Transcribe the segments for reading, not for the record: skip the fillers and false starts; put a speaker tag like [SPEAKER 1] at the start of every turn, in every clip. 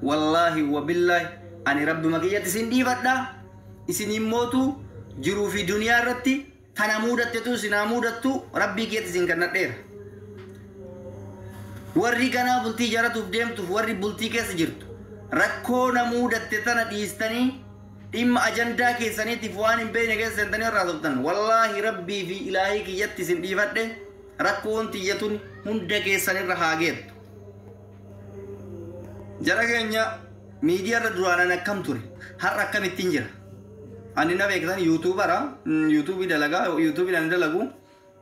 [SPEAKER 1] wallahi wa billahi ani rabbi makiyati sindifadha isini motu jiru fi dunya irratti kana mudattu sina mudattu rabbi kiyati sin kannadheera warri kana bultii jaratuuf deemtu warri bultii keessa jirtu rakkoo na mudatte tana dhiistanii dhimma ajandaa keessaniitiif waan hin beekne keessa sentanii irraa sobtan wallahi rabbii fi ilaahii kiyyatti sin dhiifadhe rakkoon tiyyatun hunda keessanirra haa geettu jara keenya miidiyaa irra duraanan akkam ture har'a akkamittiin jira ani na beektan yuutuubara yuutuubii dalagaa yuutuubiidhaan dalagu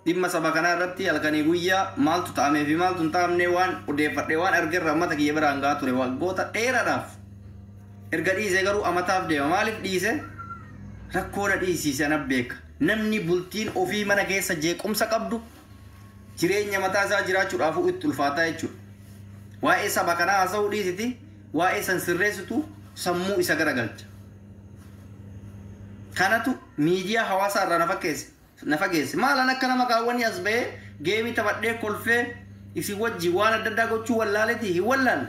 [SPEAKER 1] dhimma saba kanaa irratti halkanii guyyaa maaltu ta'amee fi maaltu hin ta'amne waan odeeffadhe waan argerra ammata kiyya biraan gaa ture waggoota dheeraadhaaf erga dhiisee garuu amataaf deema maaliif dhiise rakkoona dhiisiise ana beeka namni bultiin ofii mana keessa jeequmsa qabdu jireenya mataa isaa jiraachuudhaaf itti ulfaataa jechuudha waa'ee saba kanaa haasa'uu dhiisiti waa'ee san sirreessitu sammuu isa garagalcha kanatu miidiyaa hawaasaa irraa na fageesse maalan akka nama kaawwanii as ba'ee geemii taphadhee kolfee isin wajji waan adda addaa gochuu wallaaleti hin wallaalle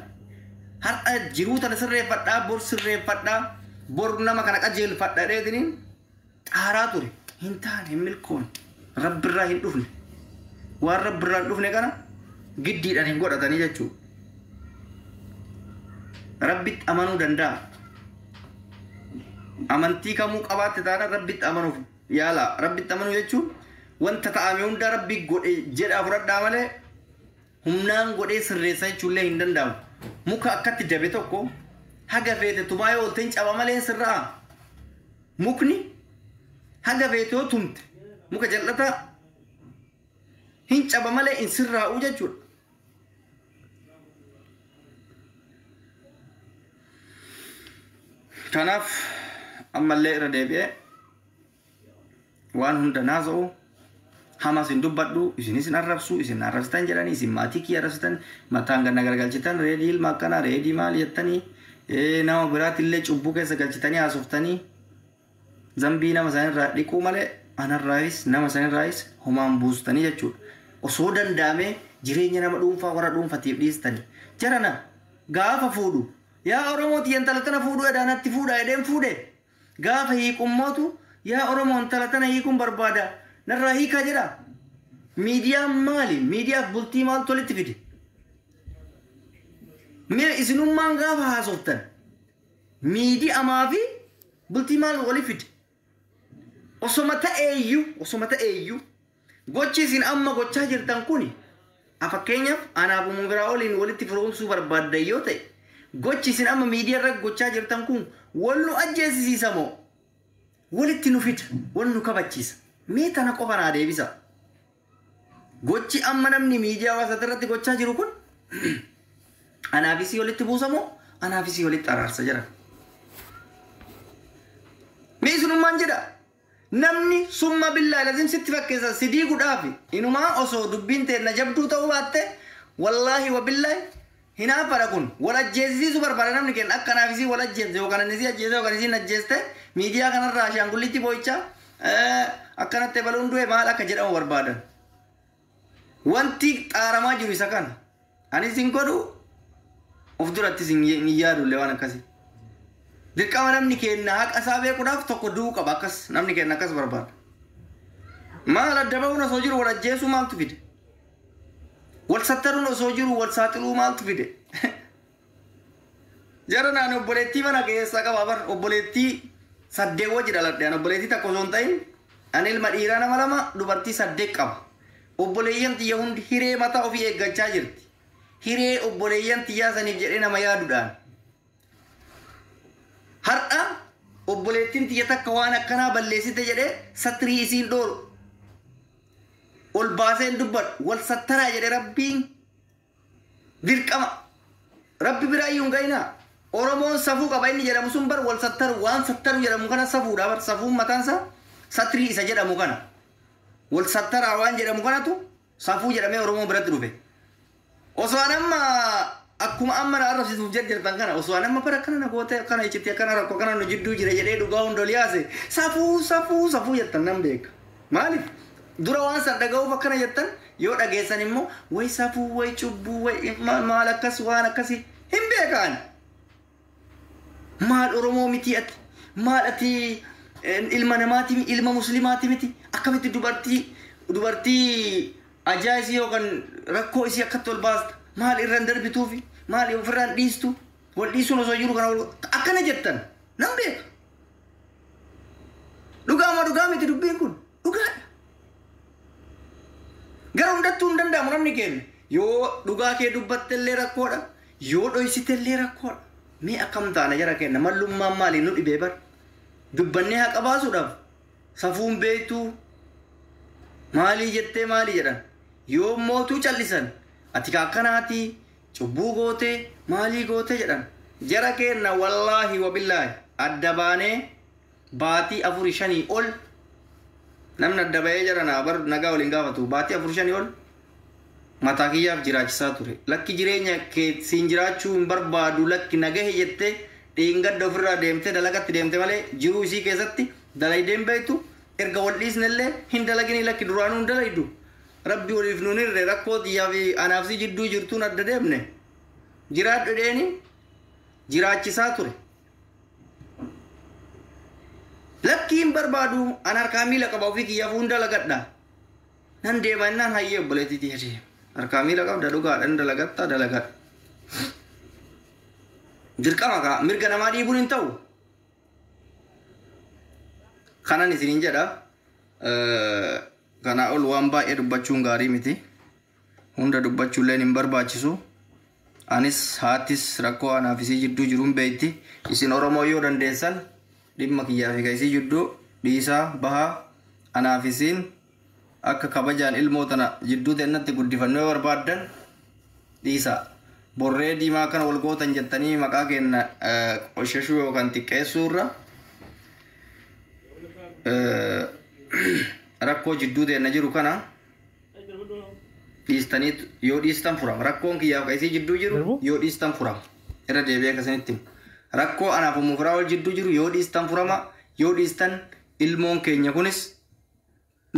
[SPEAKER 1] har'a jiruu tana sirreeffadhaa bor nama kana qajeelfadha dheediniin xaaraa ture hin taane hin milkoon rabbirraa hin dhufne waan rabbirraa hin dhufne kana giddiidhaan hin godhatanii jechuudha rabbitti amanuu danda'a amantii kamuu qabaatte taana rabbitti amanuuf yaala rabbitti amanuu jechuun wanta ta'ame hunda rabbi godhe jedhaa fudhadhaa malee humnaan godhee sirreessa jechuullee hin danda'amu muka akkatti dabe tokko haga feete tumaa yoo olteen caba malee sirraa mukni haga feete yoo tumte muka jal'ata hin caba malee hin sirraa'u jechuudha kanaaf ammallee irra deebi'ee waan hunda naasa'u hamas hin dubbadhu isinis hin arrabsu isin arrabsitan jedhanii isin maatii kiyya arrabsitan mataan ganna gargalchitan reedii ilma akkana reedii maal jettanii nama biraatillee cubbuu keessa galchitanii haasoftanii zambii nama sanirraa dhiquu malee anarraayis nama sanirraayis homaan buustanii jechuudha osoo danda'amee jireenya nama dhuunfaa warra dhuunfatiif dhiistanii jarana gaafa fuudhu yaa oromooti intalatana fuudhu edaanatti fuudha edeen fuudhe gaafa hiikummootu yaa oromoo intalatana hiikuun barbaada narraa hiikaa jedha miidiyaan maali miidiyaaf bultii maal tolitti fide mee isinummaan gaafa haasoftan miidiyaa fi bultii maal wali fide osoma ta'eeyyuu gochi isin amma gochaa jirtan kuni fakkeenyaaf anaaf umubiraa oliin walitti firoomsuu barbaadda yoo ta'e gochi isin amma miidiyaa irra gochaa jirtan kun wal nu ajjeesisiisa moo walitti nu fida wal nu kabachiisa mee tana qofa naa deebisa gochi amma namni miidiyaa hawaasaa irratti gochaa jiru kun anaafisii walitti buusa moo anaafisii walitti araarsa jira mee isinummaan jedha namni summa billaa lazim sitti fakkeessa sidii gudhaafi inumaa osoo dubbiin teenna jabduu ta'uu baatte wallaahi wa billaahi hinaa fara kun wal ajjeesisiisu barbaada namni kenna akka anaafisii wal ajjeesse yookaan annisii ajjeesse yookaan isiin ajjeeste miidiyaa kanarraa shaangullitti boo'ichaa akkanatti baluun du'e maal akka jedhamu barbaadan wanti xaaramaa jiru isa kana anis hin godhu of duratti hin yaadullee waan akkasii dirqama namni kenna haqa isaa beekuudhaaf tokko du'uu qaba akkas namni kenna akkas barbaada maal adda ba'uun osoo jiru wal ajjeesuu maaltu fide wal sattaruun osoo jiru wal saaxiluu maaltu fide jara naan obboleettii mana keessaa qaba bar obboleettii saddeet wajji dhaladhe obboleettii takka osoo hin ta'in ani ilma dhiiraa nama lama dubartii saddeet qaba obboleeyyan tiyya hundi hiree mataa ofii eeggachaa jirti hiree obboleeyyan tiyyaa saniif jedhee nama yaaduudhaan har'a obboleettiin tiyya takka waan akkanaa balleessite jedhee satrii isiin dhooru ol baaseen dubbadhu wal sattaraa jedhe rabbiin dirqama rabbi biraa iyyuu hin ga'inaa oromoon safuu qaba inni jedhamu sun bar wal sattaru waan sattaru jedhamu kana safuudha bar safuun mataansa satrii isa jedhamu kana wal sattaraa waan jedhamu kanatu safuu jedhamee oromoo biratti dhufe osoo anamma akkuma amma na arrabsiisuuf jirtan kana osoo anamma bara kana na goote akkana ichitti akkana rakkoo kana nu jidduu jira jedhee dhugaa hundol yaase safuu jettan nan beeka maaliif dura waan san dhaga'uuf akkana jettan yoo dhageessan immoo way safuu way cubbuu way maal akkas waan akkasii hin beekaan maal oromoo miti ati maal ati ilma namaati ilma muslimaati miti akkamitti dubartii ajaa'isii yookaan rakkoo isii akkatti ol baasta maal irraan darbituufi maal ofirraan dhiistu wal dhiisuun osoo jiru kana akkana jettan nan beeka dhugaa miti dubbiin kun dhugaadha gara hundattuu hin danda'amu namni keenya yoo dhugaa kee dubbattellee rakkoodha yoo dhoysitellee rakkoodha mee akkam taana jara kenna mallummaan maaliin nu dhibee bar dubbannee haqa baasuudhaaf safuun beektuu maalii jettee maalii jedhan yoo mootuu callisan ati akkanaati cubbuu gootee maalii gootee jedhan jara kenna wallaahi wabillaahi adda baanee baatii 4-5 ol namni adda bahee jara naa bar nagaa waliin gaafatu baatii 4-5 ol mataa kiyyaaf jiraachisaa ture lakki jireenya kee siin jiraachuu hin barbaadu lakki nagahe jettee dhiingadda ofirraa deemtee dalagatti deemte malee jiruu isii keessatti dalaydeen beektu erga wal dhiisnellee hin dalagini lakki duraanuu hin dalaydu rabbi waliif nuun irre rakkoo xiyyaa fi anaafsi jidduu jirtuun adda deemne jiraadhu dheeni jiraachisaa ture lakki hin barbaadu an harkaa miila qaba ofii kiyyaaf hunda lagadha nan deema innaan hayyee obboleetiiti jedhee harkaa miila qabda dhugaadhaan dalagatta dalagadha dirqama kaa mirga namaa dhiibuun hin ta'u kanan isiniin jedha kana ol waan baay'ee dubbachuun gaarii miti hunda dubbachuulleen hin barbaachisu anis haatis rakkoo anaafisii jidduu jiruun beeyti isin oromoo yoo dandeessan dhimma kiyyaa fi kaisii jidduu dhiisaa bahaa anaafisiin akka kabajaan ilmoo tana jidduu teennatti guddifannoo barbaaddan dhiisaa borree diimaa kana wal gootan jettanii maqaa kenna qoshashuu yookaan xiqqeessuurra rakkoo jidduu teenna jiru kana dhiistanii yoo dhiistan furama rakkoon kiyyaaf kaisii jidduu jiru yoo dhiistan furama irra deebi'ee akkasinitti rakkoo anaaf umuufiraa wal jidduu jiru yoo dhiistan furama yoo dhiistan ilmoon keenya kunis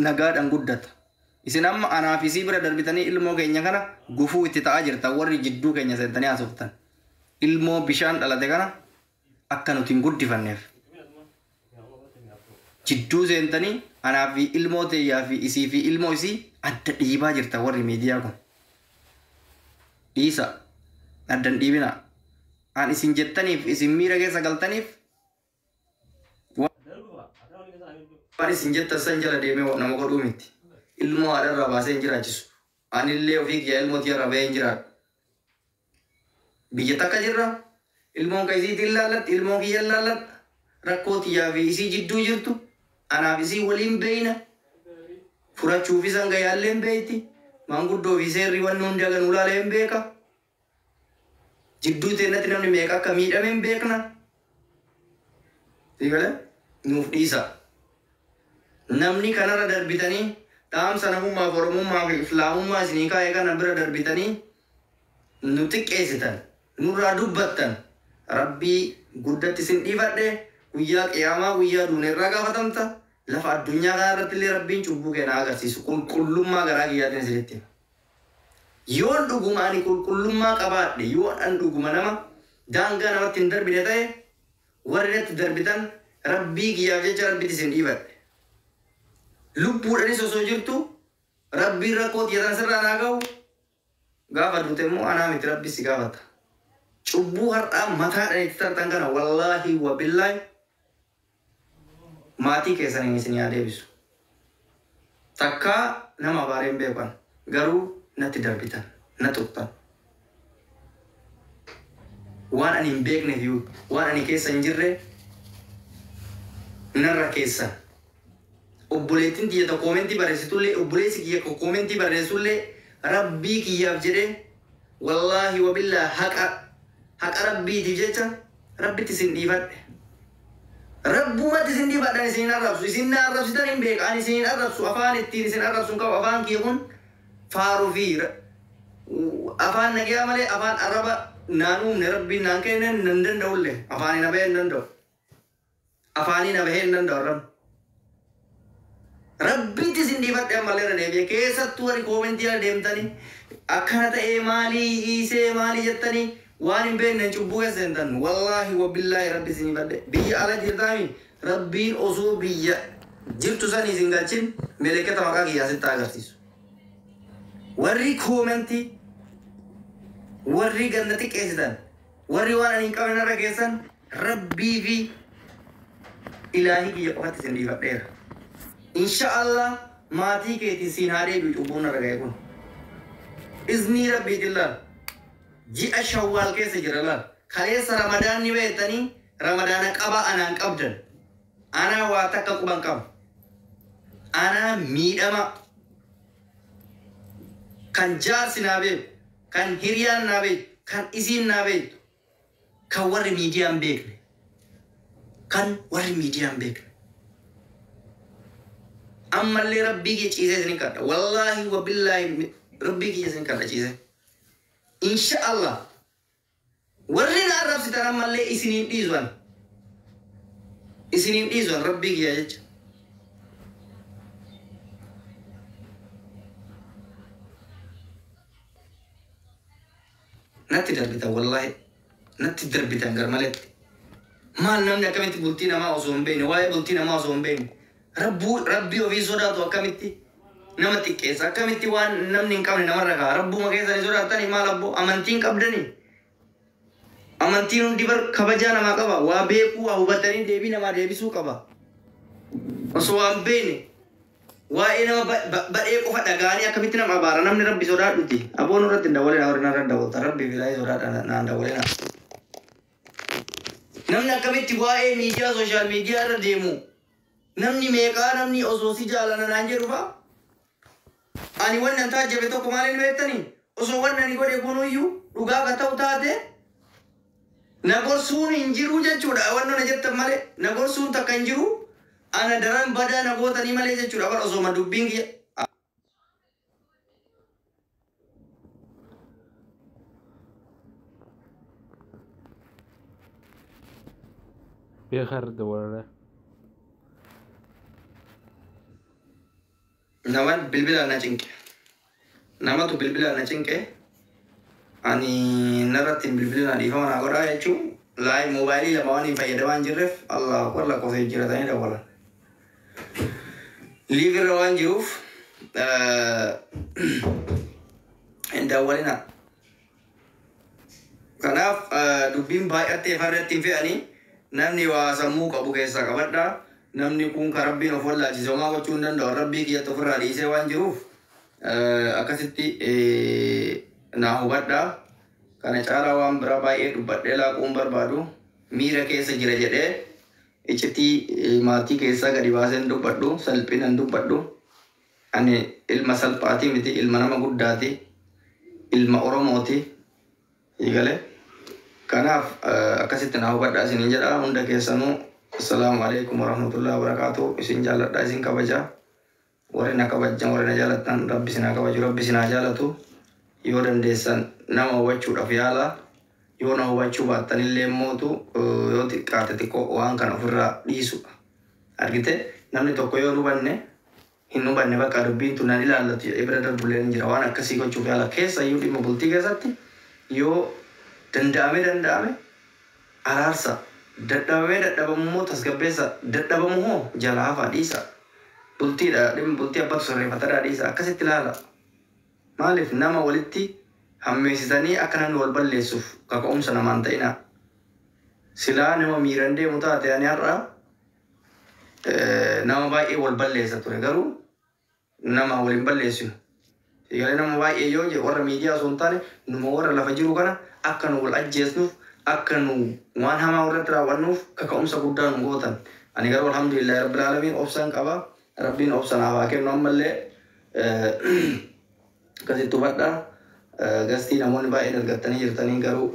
[SPEAKER 1] nagaadhaan guddata isin amma anaaf isii bira darbitanii ilmoo keenya kana gufuu itti ta'aa jirtan warri jidduu keenya seentanii haasoftan ilmoo bishaan dhalate kana akka nuti hin guddifanneef jidduu seentanii anaaf ilmoo teeyyaa fi isii fi ilmoo isii adda dhiibaa jirta warri miidiyaa kun dhiisa addan dhiibina an isin jettaniif isin miira keessa galtaniif waan isin jettan san jala deemee nama godhuu miti ilmoo haadharraa baasee hin jiraachisu anillee ofii kiyyaa ilmoo tiyarraa bahee hin jiraadhu biyya takka jirra ilmoon ka isiitiin laallatti ilmoon kiyyan laallatta rakkoo tiyyaa fi isii jidduu jirtu anaaf isii waliin beeyna furachuuf isan gayyaalleen beeyti maanguddoo fi seerri wanni hundi hagan ulaaleen beeka jidduu teennatti namni meeqa akka miidhameen beekna sigale nuuf dhiisa namni kanarra darbitanii dhaamsa namummaaf oromummaa fi islaamummaa isinii kaa'ee kana bira darbitanii nu xiqqeessitan nurraa dubbattan rabbii guddatti isin dhiifadhe guyyaa qiyaamaa guyyaa duuneerraa gaafatamta lafa addunyaa kana irratti illee rabbiin cubbuu kenna agarsiisu qulqullummaa garaa kiyyaatiin isinitti yoon dhuguma ani qulqullummaa qabaadhe yoon an dhuguma nama daangaa namatti hin darbine ta'e warri irratti darbitan rabbii kiyyaaf jecha rabbitti isin dhiifadhe lubbuudhanis osoo jirtu rabbiin rakkoo xiyyaatan sirraa naa ga'u gaafa duute immoo anaa miti rabbi si gaafata cubbuu har'aa mataadhaan itti tartan kana wallaahi wabillaahi maatii keessaniin isin yaa deebisu takkaa nama baareen beekan garuu natti darbitan na tuqxan waan ani hin beekneef waan ani keessa hin jirre narra keessan obboleettiin kiyya tokko koomentii barreessitullee obboleessi kiyya koomentii barreessullee rabbii kiyyaaf jedhee wallaahi wabillaa haqa rabbiitiif jecha rabbitti isin dhiifadhe rabbumatti isin dhiifadhan isin arrabsu isin arrabsitan hin beeka ani isin arrabsu afaan ittiin isin arrabsu hin qabu afaan kiyya kun faaruu fi afaan nagaa malee afaan arraba naanuumne rabbiin naan kenne hin danda'ullee afaanii na bahee hin danda'u afaanii na bahee hin danda'u rabbitti isin dhiifadhe ammallee irra deebi'e keessattuu warri koomentii irra deemtanii akkana ta'ee maalii hiisee maalii jettanii وان بين نشوفه سنتن والله وبالله ربي سني بدي بيجي على جرتامي ربي أصو بيجي جرت سني زنجاتين ملكة تماكا كيا ستاغرتيس وري كومنتي وري جنتي كيسدان وري وانا نكمل نرجسن ربي في إلهي كي يقفت سندي فقير إن شاء الله ما تيجي تسيناري بيجوبون رجعون إذني ربي جل جي أشوال كيس جرلا خليس رمضان نبيتني رمضان كابا أنا كابدن أنا واتك كوبان كاب أنا ميدما كان جار سنابي كان هيريان نابي كان إزين نابي كان ور ميديام بيك كان ور ميديام بيك أما اللي ربي كي چیزیں نہیں کرتا والله وبالله ربي كي چیزیں کرتا چیزیں إن شاء الله ورنا الرب سترى ملء إسنين إيزوان ربي كي يجج نتي دربتا والله نتي دربتا نقر ملت ما نمنا كمتي بلتينا ما أصوم بيني واي بلتينا ما أصوم بيني ربي وفي صدات وكمتي نمتي كيسا كمتي وان نمنين كامل نمرقا ربو ما كيسا نزوراتاني ما لبو أمانتين كبدني أمانتين ديبر خبجانا ما كبا وابيكو وهبتني ديبي نما ديبسو كبا وصوام بيني وإنما بدأيكو فتاقاني أكمتي نما بارا نمني ربي صدات دوتي أبو نورت ندولين أورنا ردولتا ربي فلاي صدات ناندولين نمنا كمتي واي ميديا سوشال ميديا رديمو نمني ميقا نمني أصوصي جالانا نانجر فا أني وانا تاجة بتو كمالين بيتني أصو وانا نقول يكونوا يو لغا كتاو تاتي نقول سون انجرو جاچودا وانا نجت مالي نقول سون تكنجرو أنا دران بدا نقول تاني مالي جاچودا وانا أصو ما دوبينجي
[SPEAKER 2] بخير دولة
[SPEAKER 1] نوان بالبلا نجنك نما تو بالبلا نجنك أني نرتين بالبلا نريفا وانا أقرأ يجو لاي موبايلي لمواني فايدوان جرف الله أكبر لك وسيد جرتاني دولا ليفر روان جروف عند أولنا كناف دبين باي أتي فارتين في أني namni waa sammuu qabu keessaa qabadha namni kun ka rabbiin of wallaalchisomaa gochuu hin danda'u rabbii kiyyatti ofirraa dhiisee waan jiruuf akkasitti naa hubadha kana caalaa waan biraa baay'ee dubbadhee laaquun barbaadu miira keessa jira jedhee iccitii maatii keessaa gadi baaseen dubbadhu salphinaan dubbadhu ani ilma salphaatii miti ilma nama guddaati ilma oromooti eegale kanaaf akkasitti naa hubadhaa isiniin jedha hunda keessanuu assalaamu alaikum warahmatullahi wabarakatuh isin jaalladhaa isin kabaja warri na kabajjan warri na jaalattan rabbi sinaa kabaju rabbi sinaa jaalatu yoo dandeessan nama hubachuudhaaf yaala yoo na hubachuu baattanillee mootu yoo xiqqaate xiqqoo waan kana ofirraa dhiisu argite namni tokko yoo hin hubanne bakka dubbiin tun nan ilaallatu jedhee bira darbullee hin jira waan akkasii gochuuf yaala keessa iyyuu dhimma bultii keessatti yoo danda'ame araarsa dadhabamummoo tasgabbeessa dadhabamu hoo jalaa hafaa dhiisa bultiidha dhimma bultii abbatu sirreeffataadhaa dhiisa akkasitti ilaala maaliif nama walitti hammeessitanii akka namni wal balleessuuf kaka'umsa namaan ta'ina silaa nama miiran deemu taate ani har'a nama baay'ee wal balleessa ture garuu nama wal hin balleessinu egalee nama baay'ee yoo je warra miidiyaa osoo hin taane numa warra lafa jiru kana akka nu wal ajjeesnuuf akka nu waan hamaa irratti raawwannuuf kaka'umsa guddaa nu gootan ani garuu alhamdulillahi rabbil alamin obsaan qaba rabbiin obsa naaf haa kennu ammallee akkasitti hubadha gastii namoonni baay'een argattanii jirtanii garuu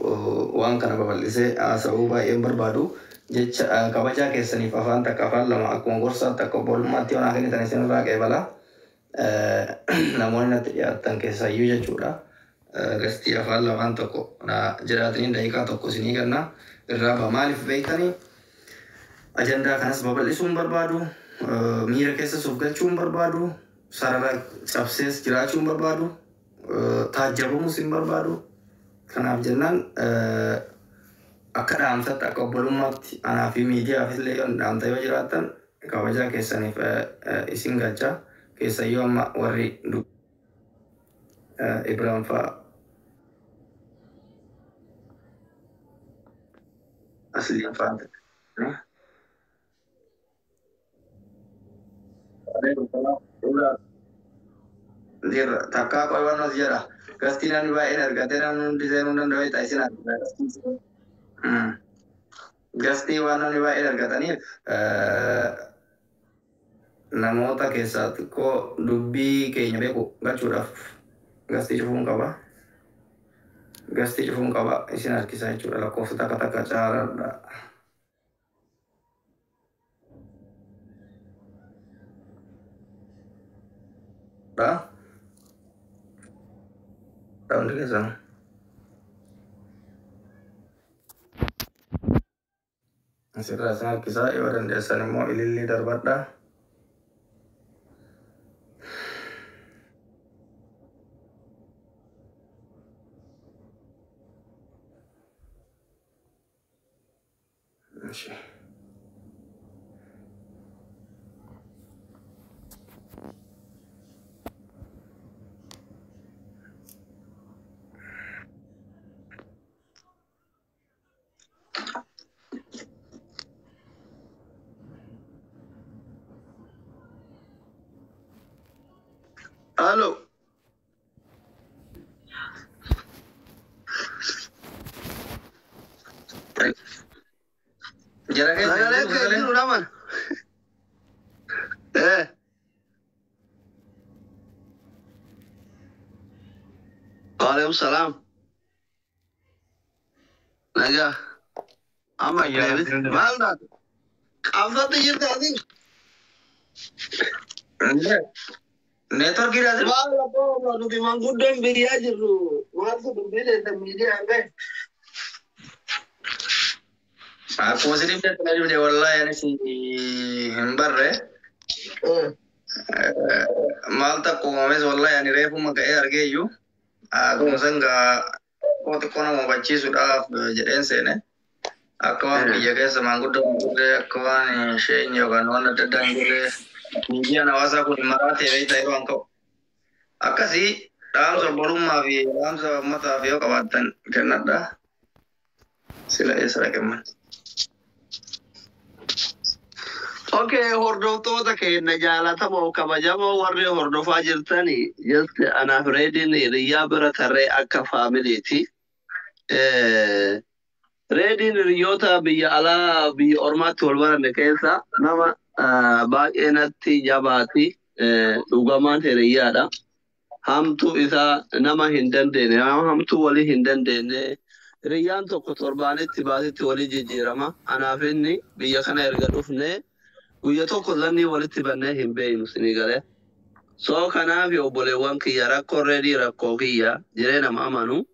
[SPEAKER 1] waan kana babal'isee haasa'uu baay'een barbaadu jecha kabajaa keessaniif afaan takka afaan lama akkuma gorsaatti akka obbolummaatti yoo naa kennitan isin irraa qeebala namoonni natti dhiyaattan keessaa iyyuu jechuudha gastii afaan lamaan tokko jiraatanii daqiiqaa tokko isinii kenna irraa ba'a maaliif beektanii ajandaa kanas babal'isuu hin barbaadu miira keessa suuf galchuu hin barbaadu sarara cabsees jiraachuu hin barbaadu taajjabamuus hin barbaadu Kanaaf jennaan akka dhaamsatti akka obbolummaatti anaa fi miidiyaafis illee dhaamsa yoo jiraatan kabajaa keessaniif isin galcha. Keessayyuu amma warri Ibrahim fa'aa asliin fa'aa Dirra takkaa qoywan as jedha. Gastiin ani baay'een argatee namni hundi seenuu danda'u ta'e isin argata. Gastii waan ani baay'een argataniif namoota keessaa xiqqoo dubbii keenya beeku galchuudhaaf gastii cufuun qaba. Gastii cufuun qaba isin harkisaa jechuudha lakkoofsa takka takka caalaadha. Tahun ke sana. Asirraa kisah yoo dandeessan immoo ilillii darbadha. Halo. Jaraknya dulu nama. Waalaikumsalam. Naga. Ama ya. Malda. Kamu tuh jadi tadi. Network kira sih. Wala po, nanti manggudeng beli aja lu. Masuk berbeda dan media angkat. Aku masih di tadi dia wallahi ini si hembar Malta ko mes wallahi ani refu maka harga yu. Aku musanga waktu kono mau baca sudah jadi sene. Aku menjaga semangkudeng aku ni shenya kan wana dadang gule. Media nawasa ko Imarati ay tayo angko. Akasi dalam sebelum mafi dalam semata vio kawatan Canada. Sila isra keman. Oke, hordoftoota keenya jaalatamoo kabajamoo warri hordofaa jirtanii just anaaf reediin hiriyaa bira tarree akka faamiliiti. Reediin hiriyoota biyya alaa biyya ormaatti wal baranne keessa nama baay'ee natti jabaati. Dhugamaan hiriyaadha. Hamtuu isaa nama hin dandeenye hamtuu walii hin dandeenye. Hiriyaan tokko torbaanitti baasitti walii jijjiirama. Anaaf inni biyya kana erga dhufne guyya tokko zanni walitti bannee hin beeynu sinii galee. So kanaaf obboleewwan kiyya rakkoo reedii rakkoo kiyya jiree nama amanu.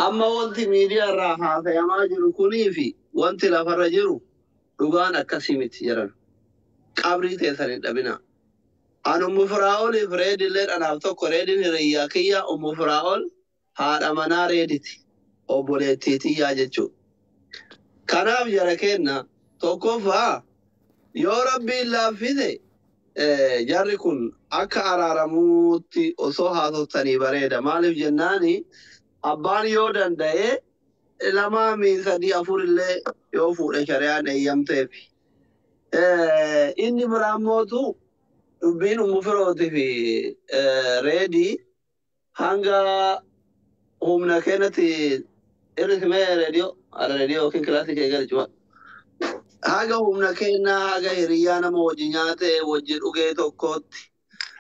[SPEAKER 1] Amma wanti miidiyaa irraa haasayamaa jiru kunii fi wanti lafarra jiru dhugaan akkasii miti jiran. Qabrii teessan hin dhabina. An Ummu Firaa'ooliif reedillee dhanaaf tokko reediin hiriyyaa kiyya Ummu Firaa'ool haadha manaa reediti. Obboleettiitiyyaa jechuudha. Kanaaf jara kenna tokkoffaa yoo rabbiin laaffise jarri kun akka araaramuutti osoo haasoftanii bareeda. Maaliif jennaani abbaan yoo danda'e lamaa sadii afur illee yoo fuudhe shari'aan eeyyamteef. Inni biraammootu dubbiin Ummu Firootii fi reedii hanga humna kennatti irrismee reediyoo reediyoo yookiin kilaasii eegale cuma. Haga humna kennaa haga hiriyaa nama wajji nyaate wajji dhugee tokkotti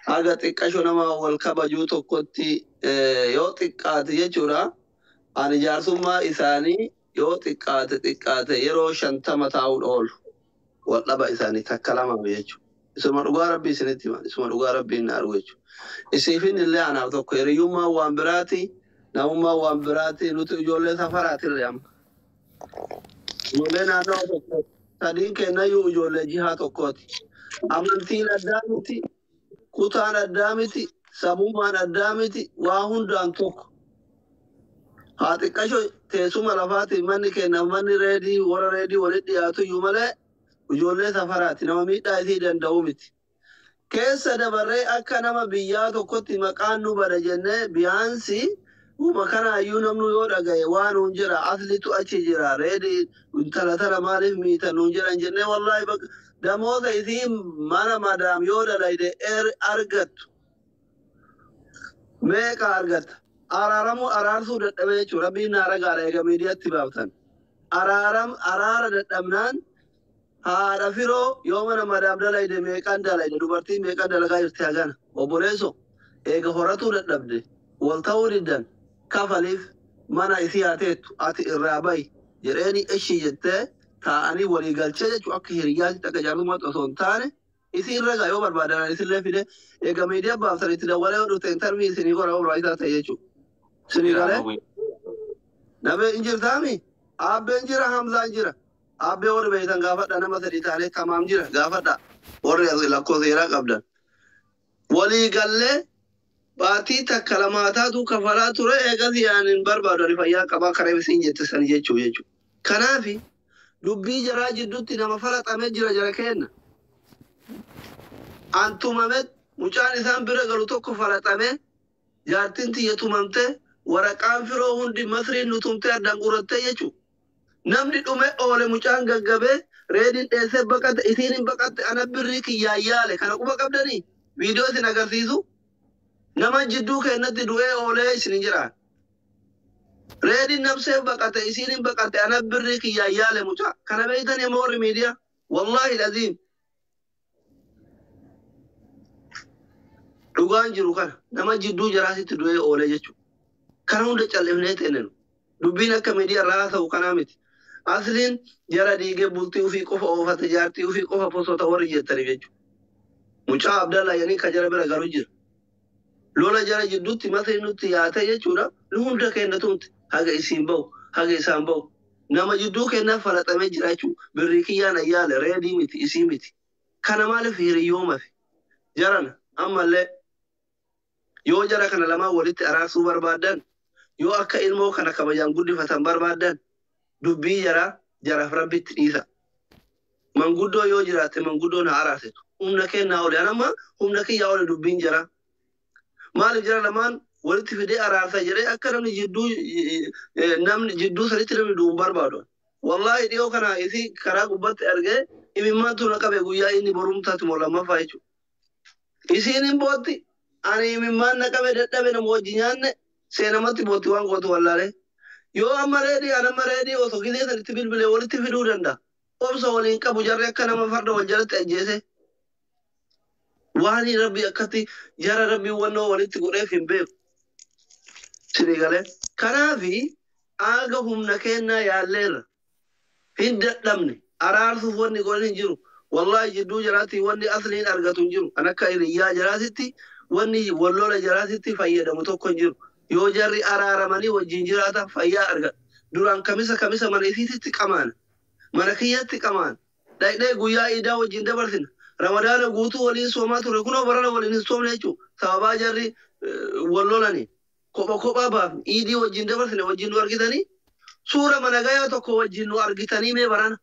[SPEAKER 1] haga xiqqasho nama wal kabajuu tokkotti yoo xiqqaate jechuudha. Ani jaarsummaa isaanii yoo xiqqaate yeroo 50 taa'uun oolu wal dhaba isaanii takka lama jechuudha. Isuma dhugaa rabbii isinitti himan isuma dhugaa rabbii hin argu jechuudha. Isiifin illee anaaf tokko hiriyyummaa waan biraati namummaa waan biraati nuti ijoollee safaraati illee amma. Ijoollee naannoo tokko sadiin kennayyuu ijoollee jihaa tokkooti. Amantiin addaa miti kutaan addaa miti
[SPEAKER 2] samumaan addaa miti waa hundaan tokko. Haa xiqqasho teessuma lafaati manni kenna manni reedii warra reedii walitti dhiyaatu iyyuu malee ijoollee safaraati nama miidhaa isii danda'u miti. Keessa dabarree akka nama biyyaa tokkotti maqaan nu bada jennee biyyaansi uma kanaayyuu namnu yoo dhagaye waan nuun jira aslitu achi jira reedii intala maaliif miitan nuun jiran jennee wallaahi damoota isii mana madaam yoo dalayde argattu meeqa argatta araaramu araarsuu dadhabee jechuudha rabbiin naara gaadha eega miidiyaatti baaftan araara dadhabnaan haadha firoo yoo mana madaam dalayde meeqan dalayde dubartiin meeqan dalagaa jirti hagana obboleesso eega horatuu dadhabde wal ta'uu diddan kafaliif mana isii haateettu ati irraa bayi jedheeni ishii jettee taa'anii walii galchee jechuu akka hiriyyaatti akka jaalummaatti osoo hin taane isii irra gaa yoo barbaadan isillee fide eega miidiyaa baaftan itti dawwalee yoo dhufte intarvii isinii godha obraayisaa ta'e jechuu isinii galee nabee hin jirtaami aabbeen jira hamzaan jira abbee warri beeytan gaafadha nama sadii taanee tamaam jira gaafadha warri lakkoo seeraa qabdan walii gallee baatii takka lamaataatu kafalaa ture eegas yaanin barbaadu ani fayyaa qabaa karaa isiin jette sani jechuu kanaafi dubbii jaraa jidduutti nama falaxamee jira jara kenna antumamet mucaan isaan bira galu tokko falaxamee jaartiin tiyya tumamte waraqaan firoo hundi masriin nutumtee addaan qurattee jechuu namni dhume oole mucaan gaggabee reediin dheessee baqatte isiin hin baqatte ana birrii kiyyaa yaale kana quba qabdanii viidiyoo isin agarsiisu nama jidduu kennatti du'ee oolee isin jiraan reediin nabsee baqatte isiin hin baqatte ana birrii kiyyaa yaale mucaa kana beeytan yemma warri miidiyaa wallaahi laziim dhugaan jiru kana nama jidduu jaraasitti du'ee oolee jechuudha kana hunda callifnee teenenu dubbiin akka miidiyaa irraa ta'u kanaa miti asliin jara diigee bultii ufii qofa oofate jaartii ufii qofa posota warri jettaniif jechuudha mucaa abdallaa yanii ka jara bira garu jira lola jara jidduutti masrii nutti yaate jechuudha nu hunda kennatumti haga isiin bahu haga isaan bahu nama jidduu kennaaf falaxamee jira jechuudha birrii kiyyaan ayyaale reedii miti isii miti kana maaliif hiriyyooma fi jarana ammallee yoo jara kana lamaan walitti araarsuu barbaadan yoo akka ilmoo kana kabajaan guddifatan barbaadan dubbii jaraaf rabbitti dhiisa manguddoo yoo jiraate manguddoon haa araarsitu humna kennaa ole anamma humna kiyyaa ole dubbiin jara maaliif jara lamaan walitti fidee araarsa jedhee akka namni jidduu sanitti namni du'uun barbaadu wallaahi dhiyoo kana isii karaa gubbatti argee imimmaantu na qabe guyyaa inni borumtaatu moo lammaffaa jechuudha isiin hin bootti ani imimmaan na qabe dadhabe nama wajji nyaanne seenamatti bootti waan gootu wallaalee yoo amma reedii anamma reedii osoo gisee sanitti bilbilee walitti fiduu danda'a obsa waliin qabu jarri akka nama farda wal jalatti ajjeese waanii rabbi akkatti jara rabbii wannoo walitti godheef hin beeku sinii galee kanaafi aaga humna kennaa yaalleerra hin dadhabne araarsuuf wanni godhan hin jiru wallaahi jidduu jaraatti wanni asliin argatu hin jiru an akka hiriyyaa jaraasitti wanni wallola jaraasitti fayyadamu tokko hin jiru yoo jarri araaramanii wajjin jiraata fayyaa argata duraan kamisa mana isiititti qamaana mana kiyyatti qamaana dhaqnee guyyaa iidaa wajjin dabarsina ramadaana guutuu waliin soomaa ture kunoo barana waliin hin soomne jechuudha sababaa jarri wallolanii kophaa baafne iidii wajjin dabarsine wajjin nu argitanii suura mana gayaa tokko wajjin nu argitanii mee barana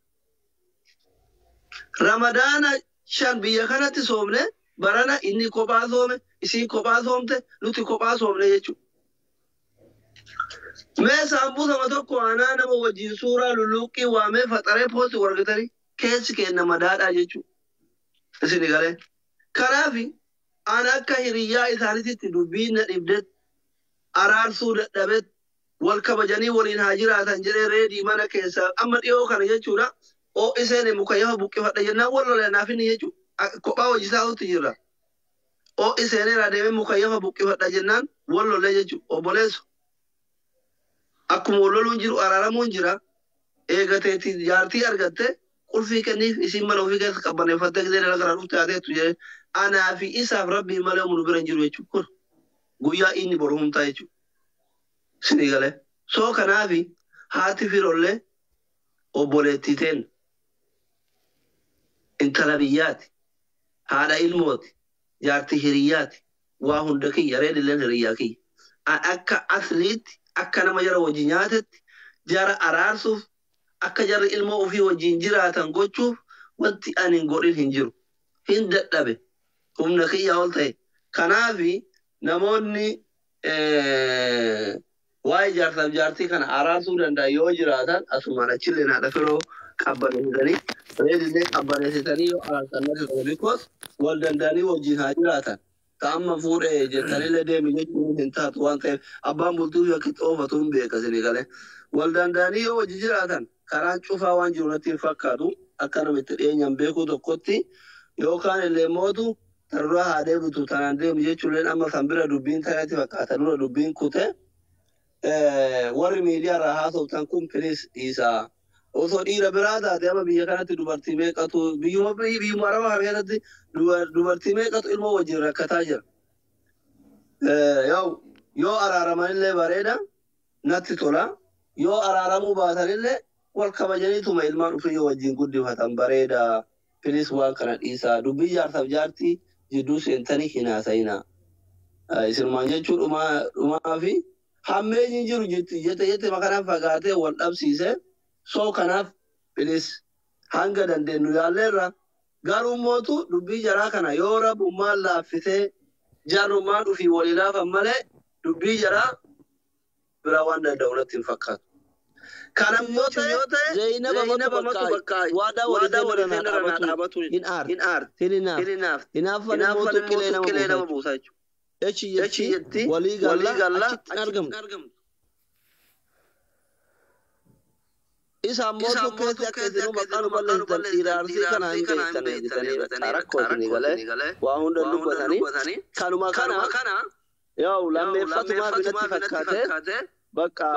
[SPEAKER 2] ramadaana 5 biyya kanatti soomne barana inni kophaa soome isiin kophaa soomte nuti kophaa soomne jechuudha mee saambusama tokko aanaa nama wajjin suuraa lulluuqqii waamee faxaree poosti wargatanii keessi kenna madaadhaa jechuudha isini galee kanaafi an akka hiriyyaa isaaniititti dubbiin na dhibdet araarsuu dadhabet wal kabajanii waliin haa jiraatan jedhee reedii mana keessa amma dhiyoo kana jechuudha oo iseen mukayyafa buqqifadha jennaan wallolee naaf inni jechuudha kophaa hojisaa utti jirra oo iseen irraa deemee mukayyafa buqqifadha jennaan wallolee jechuudha obboleessu akkuma walloluun jiru araaramuun jira eegateetti jaartii argatte qulfii kenniif isin mana ofii keessa qabbaneeffattee gisee dalagaa dhufte haateettu jedhee anaa fi isaaf rabbii malee munu bira hin jiru jechuudha kun guyyaa inni boru humtaa jechuudha sinii galee soo kanaafi haati firollee obboleettiiteen intala biyyaati haadha ilmooti jaartii hiriyyaati waa hunda kiyya reedilleen hiriyyaa kiyya. Akka asliitti akka nama jara wajji nyaatetti jara araarsuuf akka jarri ilmoo ofii wajjin jiraatan gochuuf wanti ani hin godhin hin jiru. Hin dadhabe humna kiyya ol ta'e. Kanaafi namoonni waa'ee jaarsaaf jaartii kana araarsuu danda'a yoo jiraatan asumaan achillee naadha firoo qabbaneessitanii reedillee qabbaneessitanii yoo araarsan natti bikoos wal danda'anii wajjin haa jiraatan. Amma fuudhee jettanillee deemi jechuun hin taatu waan ta'eef abbaan bultii fi akkitti oofatu hin beekasinii galee wal danda'anii yoo wajji jiraatan karaan cufaa waan jiru natti hin fakkaatu akka namitti dhiyeenyaan beekuu tokkotti yookaan illee mootu tarraa haa deebitu tanaan deemu jechuulleen amma san bira dubbiin tanatti fakkaata dura dubbiin kute warri miidiyaa irraa haasoftan kun piliis dhiisaa. Osoo dhiira biraa taate amma biyya kanatti dubartii meeqatu biyyuma arabaa kana keessatti dubartii meeqatu ilmoo wajjin rakkataa jira. Yoo araaramanillee bareeda natti tola. Yoo araaramuu baatanillee wal kabajaniituma ilmaan ofii wajjin guddifatan bareeda. Piliis waan kana dhiisaa. Dubbii jaarsaaf jaartii jidduu seentanii hin haasa'inaa. Isinmaan jechuun dhumaa fi hammeenyi jiru jette makanaan fagaatee wal dhabsiisee. So kanaaf piliis hanga dandeenyu yaalleerra garuu mootu dubbii jaraa kana yoo rabbummaan laaffisee jaarummaan ofii walii laafan malee dubbii jaraa bira waan danda'u natti hin fakkaatu. Kanam yoo ta'e Zaynaba bakka waadaa walii seenarraa dhaabatu hin aarti. Hinaafan qilee nama buusaa jechuudha. Echi jetti walii gallaa achitti argamtu. Isa mootu keessi akka isinuu maqaan balleessan dhiiraarsii kana hin geessanii rakkootinii galee waa hunda dubbatanii kanuma kana yoo lammeeffatumaa binatti fakkaatee bakka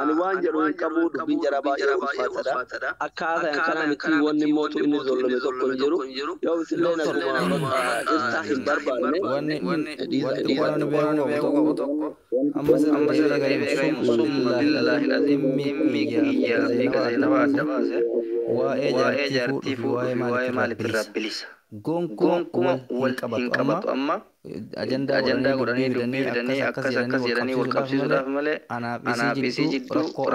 [SPEAKER 2] ani waan jedhu hin qabu dubbiin jara baay'ee ulfaatadha. Akkaataan kana miti wanni mootu inni zollome tokko hin jiru yoo isillee naguma bakka irtaa hin barbaanne wanni beeku qabu tokko amma sirrii gadi summa billaahi azimmi kiyya Zaynaba adda baase waa'ee jaartii fuudhuu waa'ee maalitti rabbilisa. Gonkumaa wal hin qabatu amma ajandaa godhanii dubbii fidanii akkas jedhanii wal qabsiisuudhaaf malee anaaf isii jidduu rakkoo